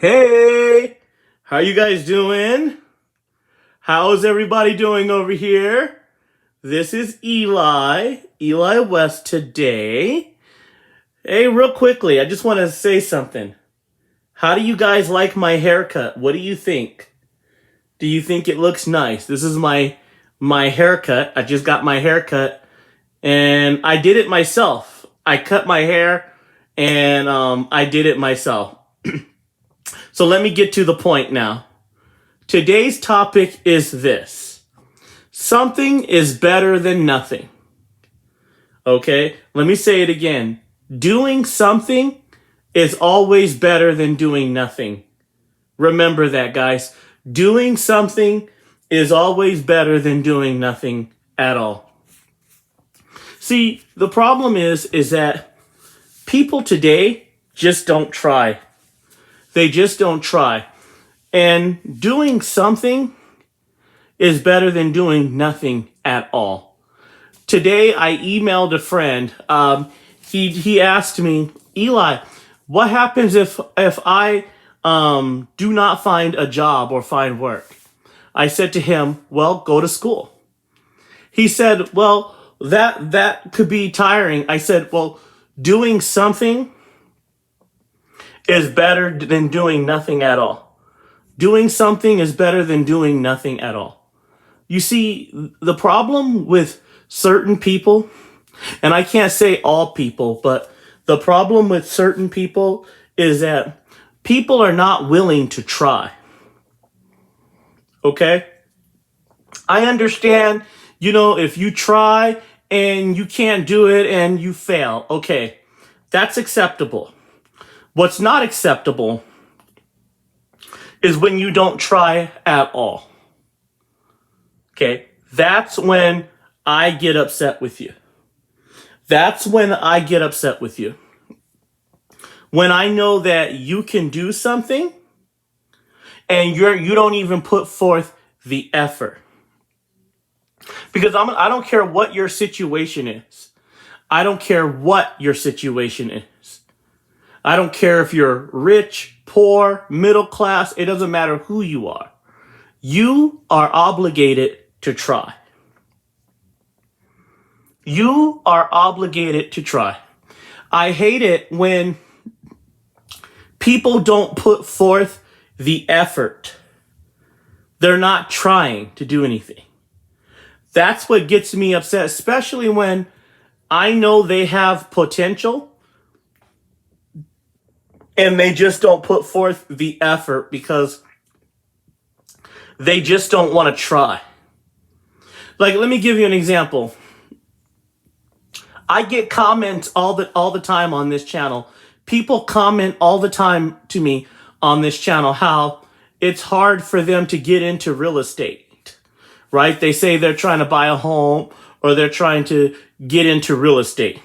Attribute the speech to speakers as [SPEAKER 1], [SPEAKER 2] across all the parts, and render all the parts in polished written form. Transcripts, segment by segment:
[SPEAKER 1] Hey, how you guys doing? How's everybody doing over here? This is Eli West today. Hey, real quickly, I just want to say something. How do you guys like my haircut? What do you think? Do you think it looks nice? This is my haircut. I just got my haircut and I did it myself. I cut my hair and I did it myself. So let me get to the point now. Today's topic is this. Something is better than nothing. Okay? Let me say it again. Doing something is always better than doing nothing. Remember that, guys. Doing something is always better than doing nothing at all. See, the problem is that people today just don't try. They just don't try. And doing something is better than doing nothing at all. Today, I emailed a friend. He asked me, Eli, what happens if I do not find a job or find work? I said to him, well, go to school. He said, well, that could be tiring. I said, well, doing something is better than doing nothing at all. Doing something is better than doing nothing at all. You see, the problem with certain people, and I can't say all people, but the problem with certain people is that people are not willing to try. Okay? I understand, if you try and you can't do it and you fail, okay, that's acceptable. What's not acceptable is when you don't try at all. Okay? That's when I get upset with you. That's when I get upset with you. When I know that you can do something and you don't even put forth the effort. Because I don't care what your situation is. I don't care what your situation is. I don't care if you're rich, poor, middle class. It doesn't matter who you are. You are obligated to try. You are obligated to try. I hate it when people don't put forth the effort. They're not trying to do anything. That's what gets me upset, especially when I know they have potential and they just don't put forth the effort because they just don't want to try. Like, let me give you an example. I get comments all the time on this channel. People comment all the time to me on this channel how it's hard for them to get into real estate, right? They say they're trying to buy a home or they're trying to get into real estate.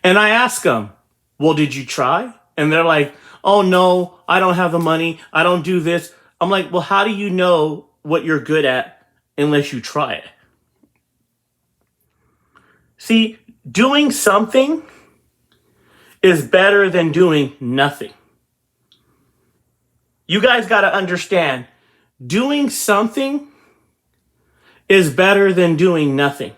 [SPEAKER 1] And I ask them, well, did you try? And they're like, oh no, I don't have the money. I don't do this. I'm like, well, how do you know what you're good at unless you try it? See, doing something is better than doing nothing. You guys got to understand, doing something is better than doing nothing.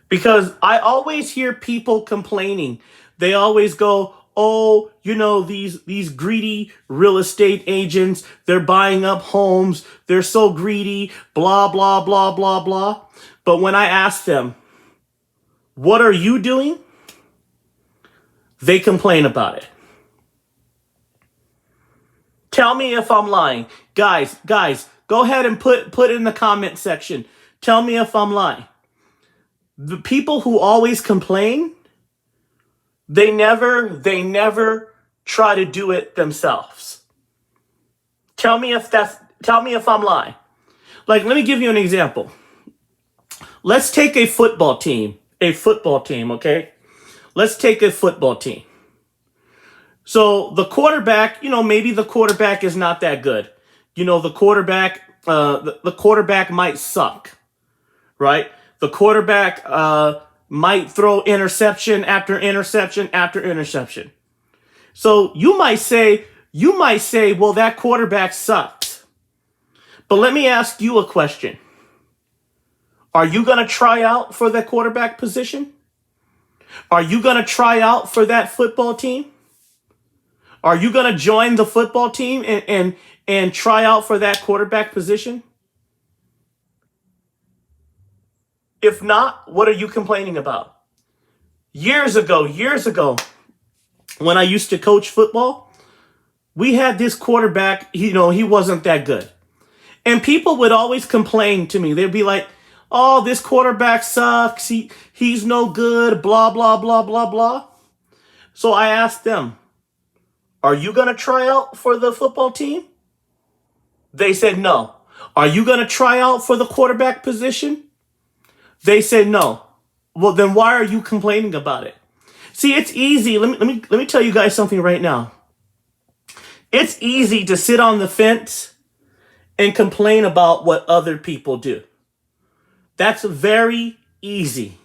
[SPEAKER 1] Because I always hear people complaining. They always go, oh, these greedy real estate agents, they're buying up homes. They're so greedy, blah, blah, blah, blah, blah. But when I ask them, what are you doing? They complain about it. Tell me if I'm lying. Guys, go ahead and put in the comment section. Tell me if I'm lying. The people who always complain, they never try to do it themselves. Tell me if I'm lying. Like, let me give you an example. Let's take a football team, okay? Let's take a football team. So the quarterback, maybe the quarterback is not that good. The quarterback might suck, right? The quarterback might throw interception after interception after interception. So you might say, well, that quarterback sucks. But let me ask you a question. Are you going to try out for that quarterback position? Are you going to try out for that football team? Are you going to join the football team and try out for that quarterback position? If not, what are you complaining about? Years ago, when I used to coach football, we had this quarterback, he wasn't that good. And people would always complain to me. They'd be like, oh, this quarterback sucks. He's no good, blah, blah, blah, blah, blah. So I asked them, are you going to try out for the football team? They said no. Are you going to try out for the quarterback position? They said no. Well, then why are you complaining about it? See, it's easy. Let me tell you guys something right now. It's easy to sit on the fence and complain about what other people do. That's very easy.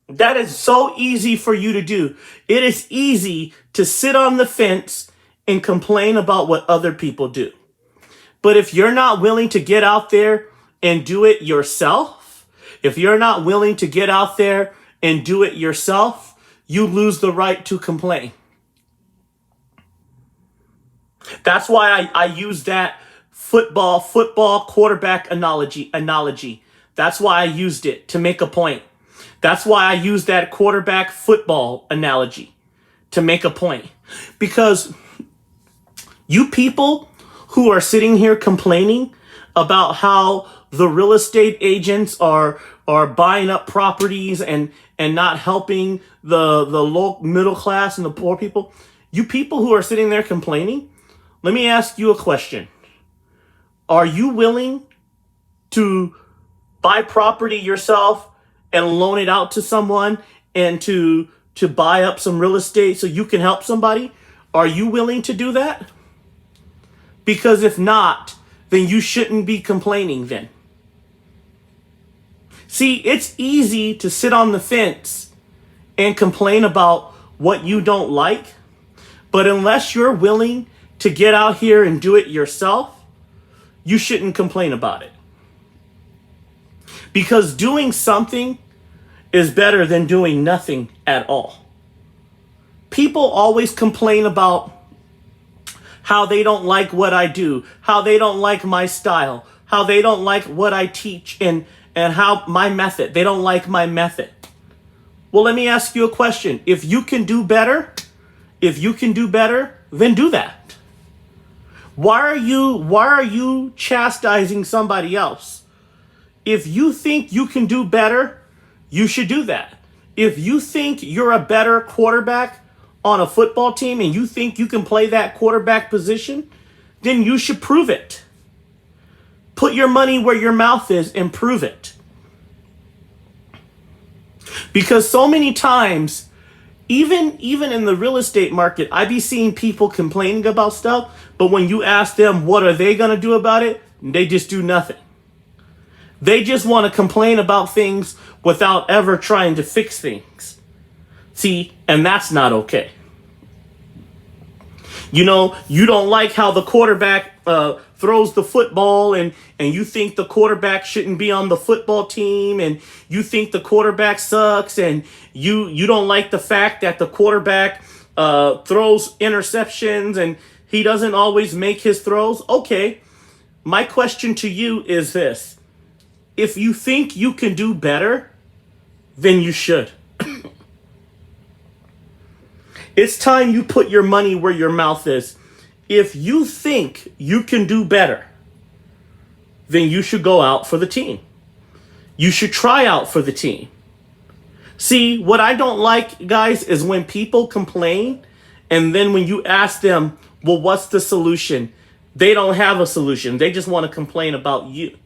[SPEAKER 1] That is so easy for you to do. It is easy to sit on the fence and complain about what other people do. But if you're not willing to get out there and do it yourself, if you're not willing to get out there and do it yourself, you lose the right to complain. That's why I use that football quarterback analogy. That's why I used it to make a point. That's why I used that quarterback football analogy to make a point. Because you people who are sitting here complaining about how the real estate agents are buying up properties and not helping the low middle class and the poor people, you people who are sitting there complaining, let me ask you a question. Are you willing to buy property yourself and loan it out to someone and to buy up some real estate so you can help somebody? Are you willing to do that? Because if not, then you shouldn't be complaining then. See, it's easy to sit on the fence and complain about what you don't like, but unless you're willing to get out here and do it yourself, you shouldn't complain about it. Because doing something is better than doing nothing at all. People always complain about how they don't like what I do, how they don't like my style, how they don't like what I teach, and how my method, they don't like my method. Well, let me ask you a question. If you can do better, then do that. Why are you chastising somebody else? If you think you can do better, you should do that. If you think you're a better quarterback on a football team and you think you can play that quarterback position, then you should prove it. Put your money where your mouth is and prove it. Because so many times, even in the real estate market, I be seeing people complaining about stuff, but when you ask them what are they going to do about it, they just do nothing. They just want to complain about things without ever trying to fix things. See, and that's not okay. You don't like how the quarterback throws the football and you think the quarterback shouldn't be on the football team and you think the quarterback sucks and you don't like the fact that the quarterback throws interceptions and he doesn't always make his throws. Okay, my question to you is this. If you think you can do better, then you should. It's time you put your money where your mouth is. If you think you can do better, then you should go out for the team. You should try out for the team. See, what I don't like, guys, is when people complain and then when you ask them, well, what's the solution? They don't have a solution. They just want to complain about you.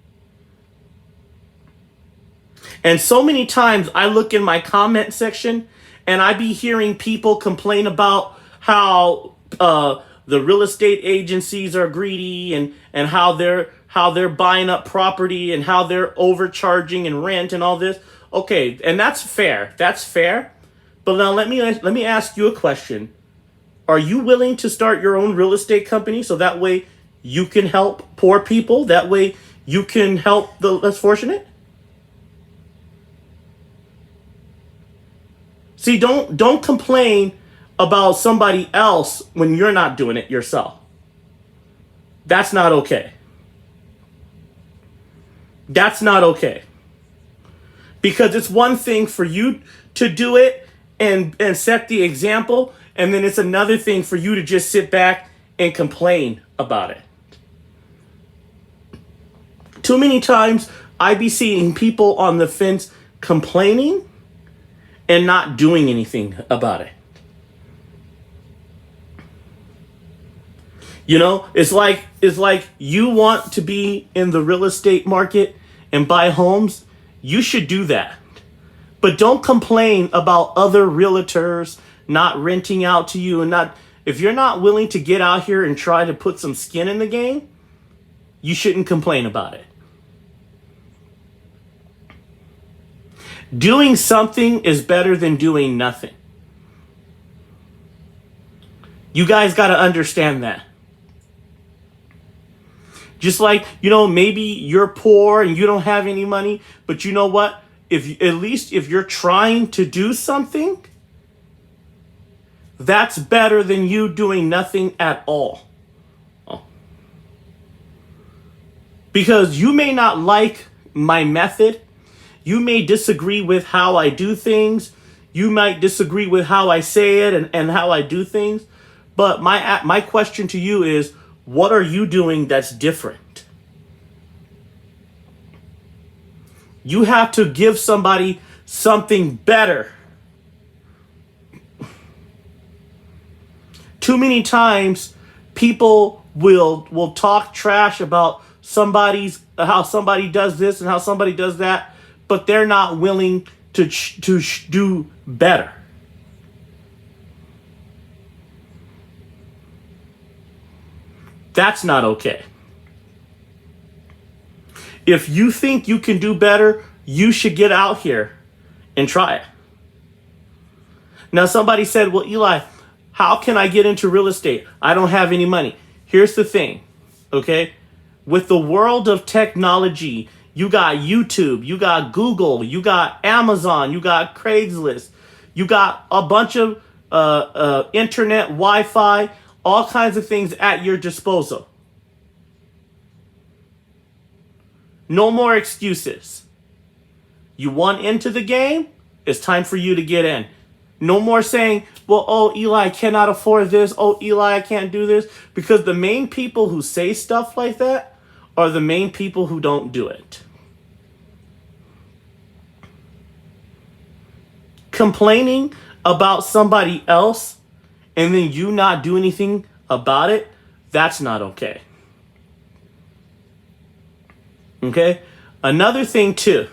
[SPEAKER 1] And so many times I look in my comment section and I be hearing people complain about how the real estate agencies are greedy and how they're buying up property and how they're overcharging and rent and all this. Okay, and that's fair. That's fair. But now let me ask you a question. Are you willing to start your own real estate company so that way you can help poor people? That way you can help the less fortunate? See, don't complain about somebody else when you're not doing it yourself. That's not okay. That's not okay. Because it's one thing for you to do it and set the example, and then it's another thing for you to just sit back and complain about it. Too many times I be seeing people on the fence complaining and not doing anything about it. You know, it's like you want to be in the real estate market and buy homes, you should do that. But don't complain about other realtors not renting out to you, and not, if you're not willing to get out here and try to put some skin in the game, you shouldn't complain about it. Doing something is better than doing nothing. You guys got to understand that. Just like, you know, maybe you're poor and you don't have any money, but you know what? At least if you're trying to do something, that's better than you doing nothing at all. Because you may not like my method. You may disagree with how I do things. You might disagree with how I say it and how I do things. But my question to you is, what are you doing that's different? You have to give somebody something better. Too many times people will talk trash about how somebody does this and how somebody does that, but they're not willing to do better. That's not okay. If you think you can do better, you should get out here and try it. Now, somebody said, well, Eli, how can I get into real estate? I don't have any money. Here's the thing, okay? With the world of technology, you got YouTube, you got Google, you got Amazon, you got Craigslist, you got a bunch of internet, Wi-Fi, all kinds of things at your disposal. No more excuses. You want into the game? It's time for you to get in. No more saying, well, oh, Eli, I cannot afford this. Oh, Eli, I can't do this. Because the main people who say stuff like that are the main people who don't do it. Complaining about somebody else and then you not do anything about it, that's not okay. Okay? Another thing too.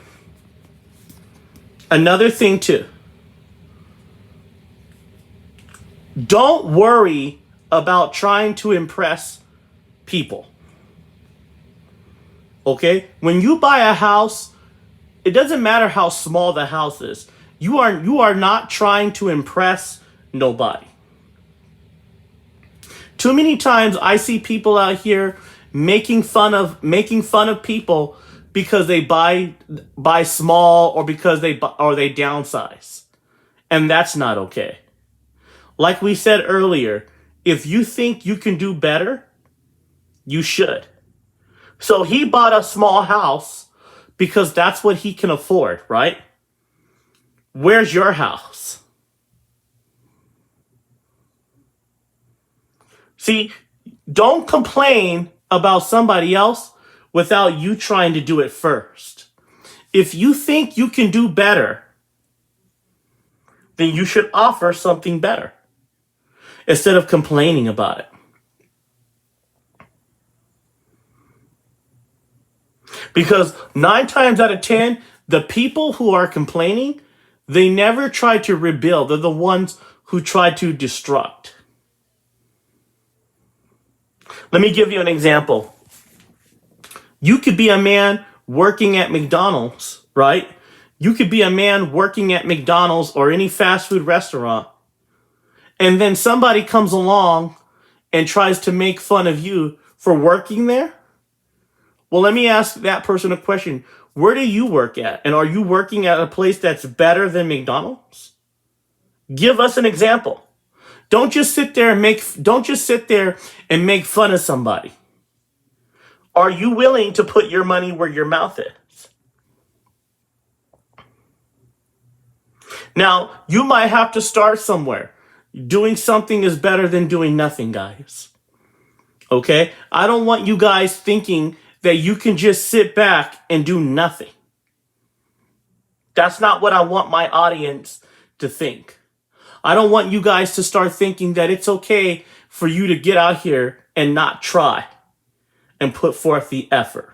[SPEAKER 1] Don't worry about trying to impress people. Okay? When you buy a house, it doesn't matter how small the house is. You are not trying to impress nobody. Too many times I see people out here making fun of people because they buy small or because they downsize. And that's not okay. Like we said earlier, if you think you can do better, you should. So he bought a small house because that's what he can afford, right? Where's your house? See, don't complain about somebody else without you trying to do it first. If you think you can do better, then you should offer something better instead of complaining about it. Because 9 times out of 10, the people who are complaining, they never try to rebuild. They're the ones who try to destruct. Let me give you an example. You could be a man working at McDonald's, right? You could be a man working at McDonald's or any fast food restaurant, and then somebody comes along and tries to make fun of you for working there, well, let me ask that person a question. Where do you work at? And are you working at a place that's better than McDonald's? Give us an example. Don't just sit there and make fun of somebody. Are you willing to put your money where your mouth is? Now, you might have to start somewhere. Doing something is better than doing nothing, guys. Okay? I don't want you guys thinking that you can just sit back and do nothing. That's not what I want my audience to think. I don't want you guys to start thinking that it's okay for you to get out here and not try and put forth the effort.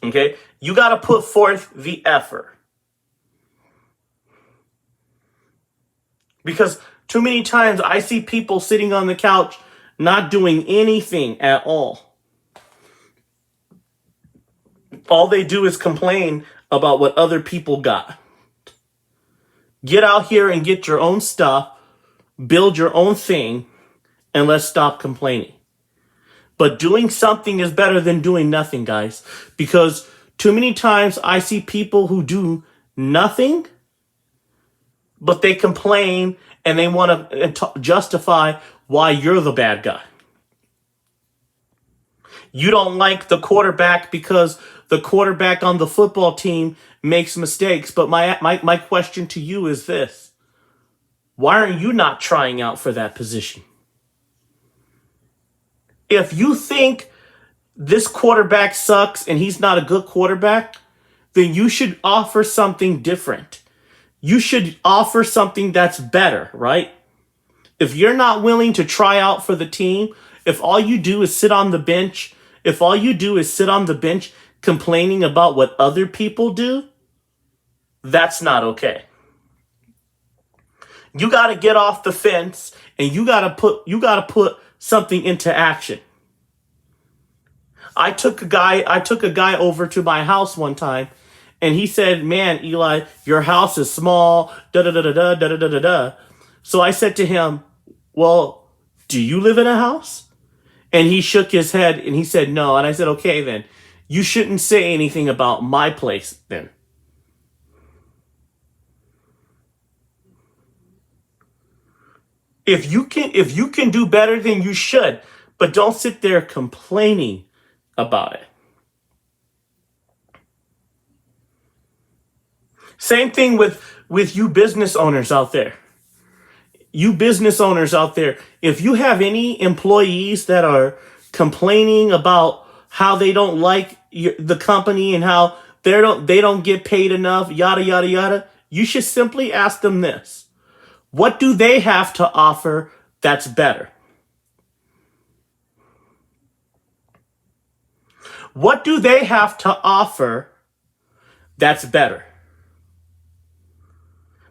[SPEAKER 1] Okay? You got to put forth the effort. Because too many times I see people sitting on the couch not doing anything at all. All they do is complain about what other people got. Get out here and get your own stuff, build your own thing, and let's stop complaining. But doing something is better than doing nothing, guys. Because too many times I see people who do nothing, but they complain and they want to justify why you're the bad guy. You don't like the quarterback because the quarterback on the football team makes mistakes. But my question to you is this. Why are you not trying out for that position? If you think this quarterback sucks and he's not a good quarterback, then you should offer something different. You should offer something that's better, right? If you're not willing to try out for the team, if all you do is sit on the bench, complaining about what other people do, that's not okay. You got to get off the fence and you got to put something into action. I took a guy over to my house one time and he said, "Man, Eli, your house is small, da da da da da da da da da." So I said to him, "Well, do you live in a house?" And he shook his head and he said, "No." And I said, "Okay, then you shouldn't say anything about my place then." If you can do better, then you should, but don't sit there complaining about it. Same thing with you business owners out there. If you have any employees that are complaining about how they don't like the company and how they don't get paid enough, yada yada yada, you should simply ask them this. What do they have to offer that's better? What do they have to offer that's better?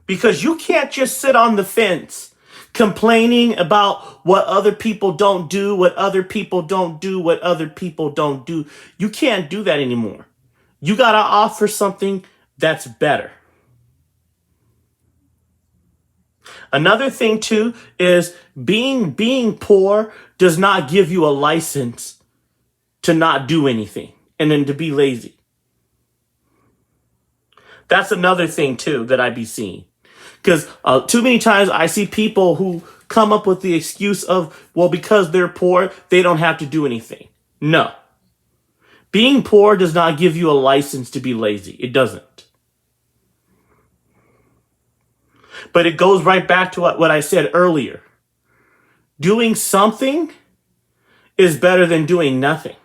[SPEAKER 1] Because you can't just sit on the fence complaining about what other people don't do, what other people don't do, what other people don't do. You can't do that anymore. You got to offer something that's better. Another thing too is being poor does not give you a license to not do anything and then to be lazy. That's another thing too that I be seeing. Because too many times I see people who come up with the excuse of, well, because they're poor, they don't have to do anything. No. Being poor does not give you a license to be lazy. It doesn't. But it goes right back to what I said earlier. Doing something is better than doing nothing.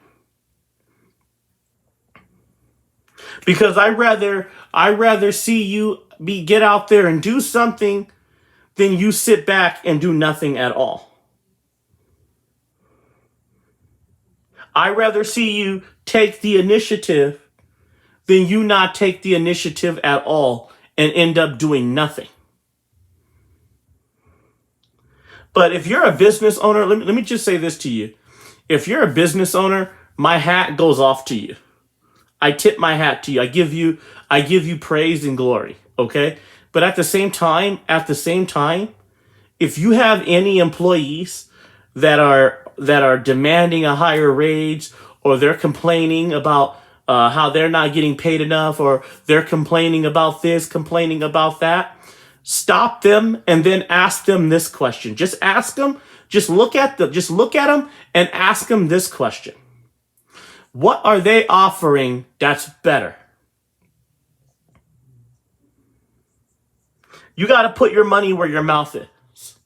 [SPEAKER 1] Because I rather see you get out there and do something than you sit back and do nothing at all. I rather see you take the initiative than you not take the initiative at all and end up doing nothing. But if you're a business owner, let me just say this to you. If you're a business owner, my hat goes off to you. I tip my hat to you. I give you praise and glory, okay? But at the same time, if you have any employees that are demanding a higher wage, or they're complaining about how they're not getting paid enough, or they're complaining about this, complaining about that, stop them and then ask them this question. Just ask them. Just look at them and ask them this question: what are they offering that's better? You got to put your money where your mouth is.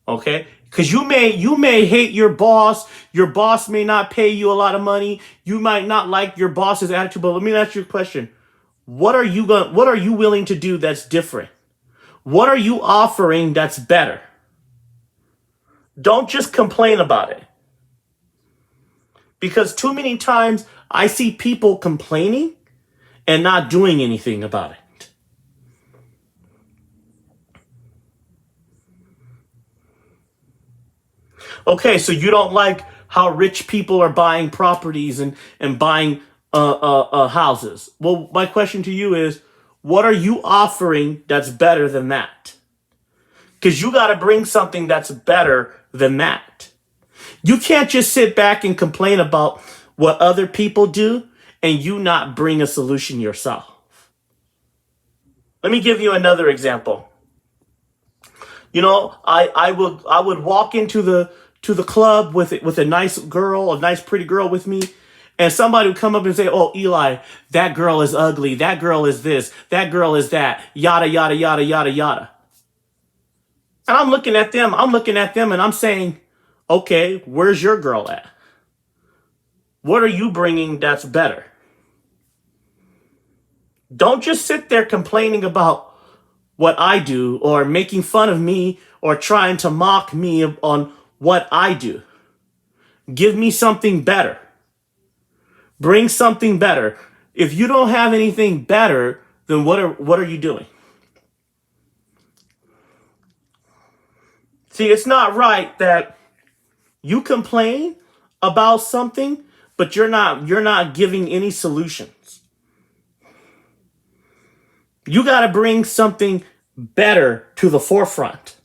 [SPEAKER 1] Okay? Because you may hate your boss. Your boss may not pay you a lot of money. You might not like your boss's attitude. But let me ask you a question: what are you willing to do that's different? What are you offering that's better? Don't just complain about it. Because too many times I see people complaining and not doing anything about it. Okay, so you don't like how rich people are buying properties and buying houses. Well, my question to you is, what are you offering that's better than that? Because you got to bring something that's better than that. You can't just sit back and complain about what other people do and you not bring a solution yourself. Let me give you another example. I would walk into the club with a nice girl, a nice pretty girl with me, and somebody would come up and say, "Oh, Eli, that girl is ugly. That girl is this. That girl is that. Yada yada yada yada yada." And I'm looking at them. And I'm saying, "Okay, where's your girl at? What are you bringing that's better?" Don't just sit there complaining about what I do, or making fun of me, or trying to mock me on what I do. Give me something better. Bring something better. If you don't have anything better, then what are you doing? See, it's not right that you complain about something, but you're not giving any solutions. You got to bring something better to the forefront.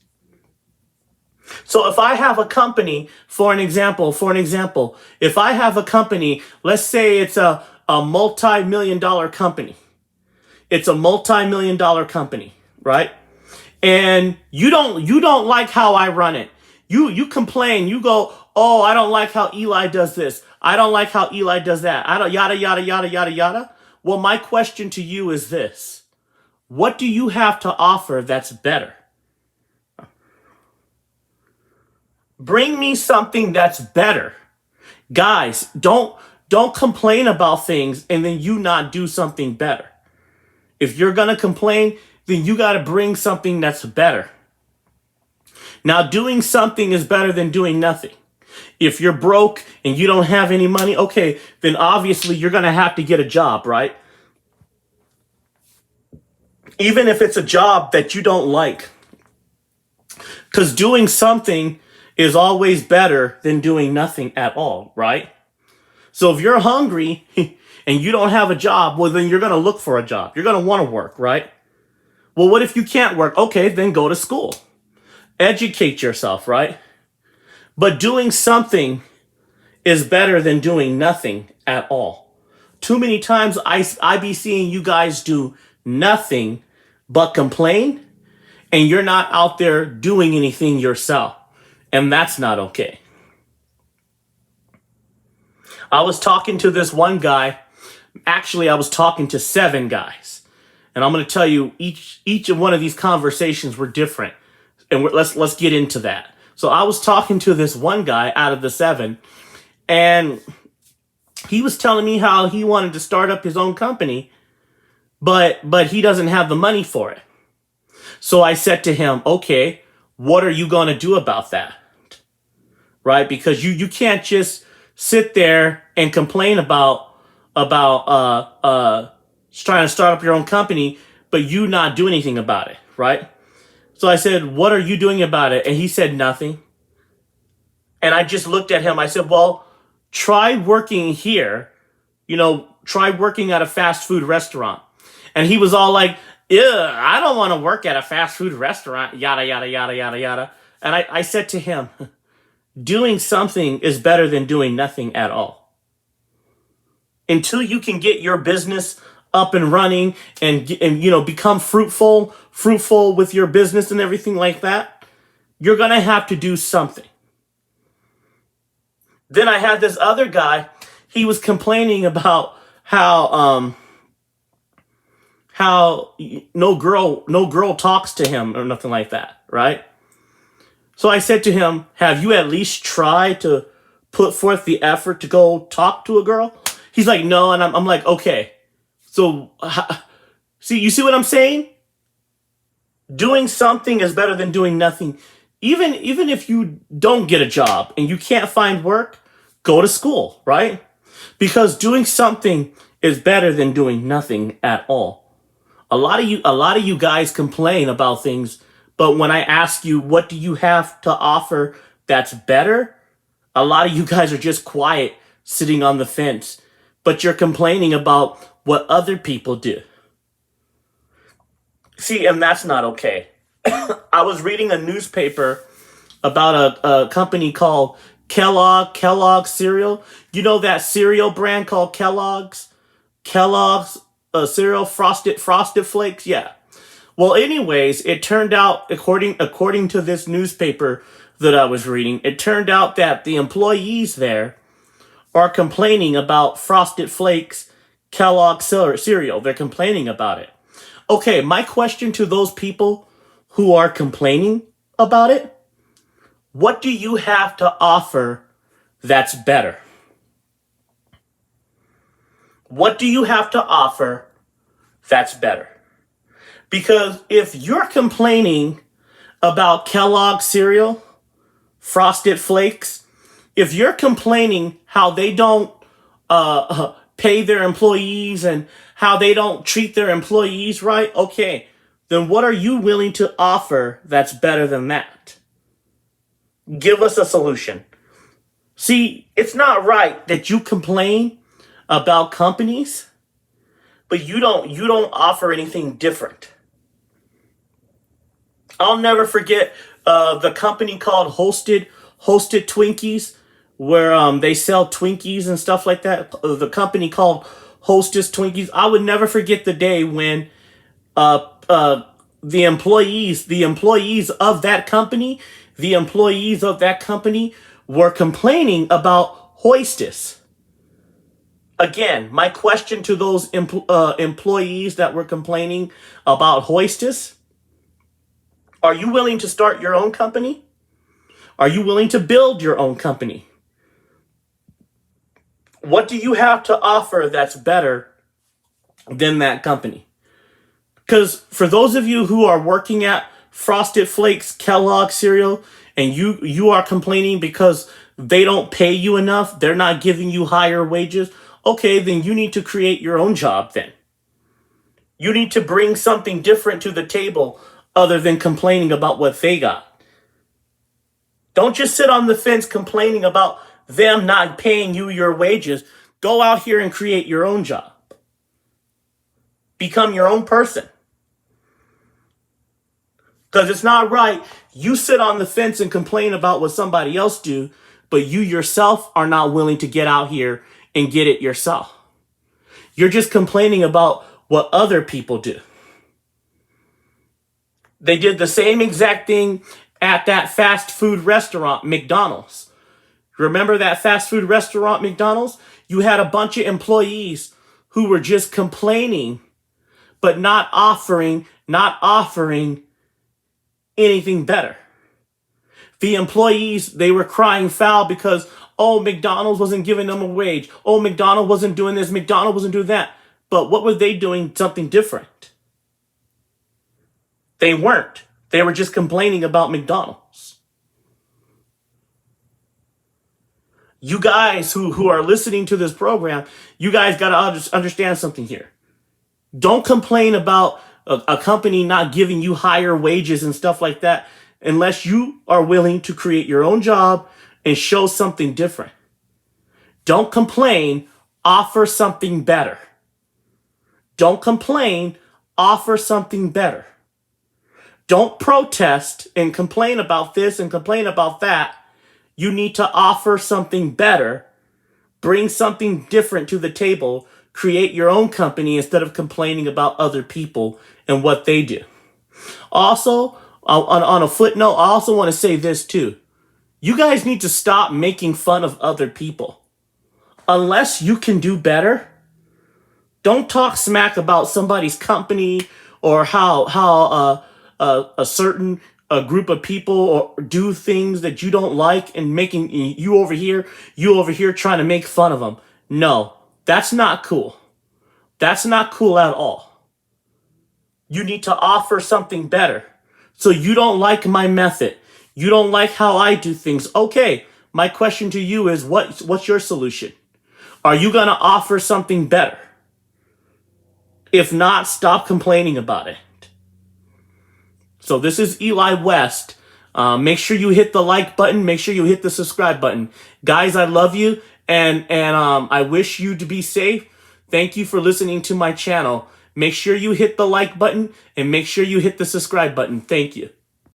[SPEAKER 1] So if I have a company, for an example, if I have a company, let's say it's a multi-million dollar company. It's a multi-million dollar company, right? And you don't like how I run it. You complain. You go, "Oh, I don't like how Eli does this. I don't like how Eli does that. I don't yada yada yada yada yada." Well, my question to you is this: what do you have to offer that's better? Bring me something that's better. Guys, don't complain about things and then you not do something better. If you're going to complain, then you got to bring something that's better. Now, doing something is better than doing nothing. If you're broke and you don't have any money, okay, then obviously you're going to have to get a job, right? Even if it's a job that you don't like. Because doing something is always better than doing nothing at all, right? So if you're hungry and you don't have a job, well, then you're going to look for a job. You're going to want to work, right? Well, what if you can't work? Okay, then go to school. Educate yourself, right? But doing something is better than doing nothing at all. Too many times I be seeing you guys do nothing but complain, and you're not out there doing anything yourself. And that's not okay. I was talking to this one guy. Actually, I was talking to 7 guys. And I'm going to tell you, each of one of these conversations were different. And let's get into that. So I was talking to this one guy out of the 7. And he was telling me how he wanted to start up his own company. But he doesn't have the money for it. So I said to him, "Okay, what are you going to do about that?" Right? Because you can't just sit there and complain about trying to start up your own company, but you not do anything about it, right? So I said, "What are you doing about it?" And he said nothing. And I just looked at him. I said, "Well, try working here. Try working at a fast food restaurant." And he was all like, yeah, I don't want to work at a fast food restaurant, yada, yada, yada, yada, yada. And I said to him, doing something is better than doing nothing at all. Until you can get your business up and running and become fruitful with your business and everything like that, you're going to have to do something. Then I had this other guy, he was complaining about how no girl talks to him or nothing like that, right? So I said to him, have you at least tried to put forth the effort to go talk to a girl? He's like, no. And I'm like, okay. So, you see what I'm saying? Doing something is better than doing nothing. Even if you don't get a job and you can't find work, go to school, right? Because doing something is better than doing nothing at all. A lot of you guys complain about things, but when I ask you what do you have to offer that's better, a lot of you guys are just quiet, sitting on the fence, but you're complaining about what other people do. See, and that's not okay. I was reading a newspaper about a company called Kellogg's cereal. You know that cereal brand called Kellogg's cereal, frosted flakes. Yeah. Well, anyways, it turned out, according to this newspaper that I was reading, it turned out that the employees there are complaining about Frosted Flakes Kellogg's cereal. They're complaining about it. Okay, my question to those people who are complaining about it, what do you have to offer that's better? What do you have to offer that's better? Because if you're complaining about Kellogg's cereal, Frosted Flakes, if you're complaining how they don't pay their employees and how they don't treat their employees right, okay, then what are you willing to offer that's better than that? Give us a solution. See, it's not right that you complain about companies, but you don't offer anything different. I'll never forget the company called Hosted Twinkies, where they sell Twinkies and stuff like that. The company called Hostess Twinkies. I would never forget the day when the employees of that company were complaining about Hostess. Again, my question to those employees that were complaining about Hostess: are you willing to start your own company? Are you willing to build your own company? What do you have to offer that's better than that company? Because for those of you who are working at Frosted Flakes Kellogg cereal and you are complaining because they don't pay you enough, they're not giving you higher wages, okay, then you need to create your own job then. You need to bring something different to the table other than complaining about what they got. Don't just sit on the fence complaining about them not paying you your wages. Go out here and create your own job. Become your own person. Because it's not right. You sit on the fence and complain about what somebody else do, but you yourself are not willing to get out here and get it yourself. You're just complaining about what other people do. They did the same exact thing at that fast food restaurant, McDonald's. Remember that fast food restaurant, McDonald's? You had a bunch of employees who were just complaining, but not offering anything better. The employees, they were crying foul because, oh, McDonald's wasn't giving them a wage. Oh, McDonald's wasn't doing this. McDonald's wasn't doing that. But what were they doing? Something different. They weren't. They were just complaining about McDonald's. You guys who are listening to this program, you guys got to understand something here. Don't complain about a company not giving you higher wages and stuff like that unless you are willing to create your own job and show something different. Don't complain, offer something better. Don't complain, offer something better. Don't protest and complain about this and complain about that. You need to offer something better. Bring something different to the table. Create your own company instead of complaining about other people and what they do. Also, on a footnote, I also want to say this too. You guys need to stop making fun of other people. Unless you can do better, don't talk smack about somebody's company or how a certain group of people or do things that you don't like and making you over here trying to make fun of them. No, that's not cool. That's not cool at all. You need to offer something better. So you don't like my method. You don't like how I do things. Okay, my question to you is what's your solution? Are you going to offer something better? If not, stop complaining about it. So this is Eli West. Make sure you hit the like button. Make sure you hit the subscribe button. Guys, I love you, and I wish you to be safe. Thank you for listening to my channel. Make sure you hit the like button, and make sure you hit the subscribe button. Thank you.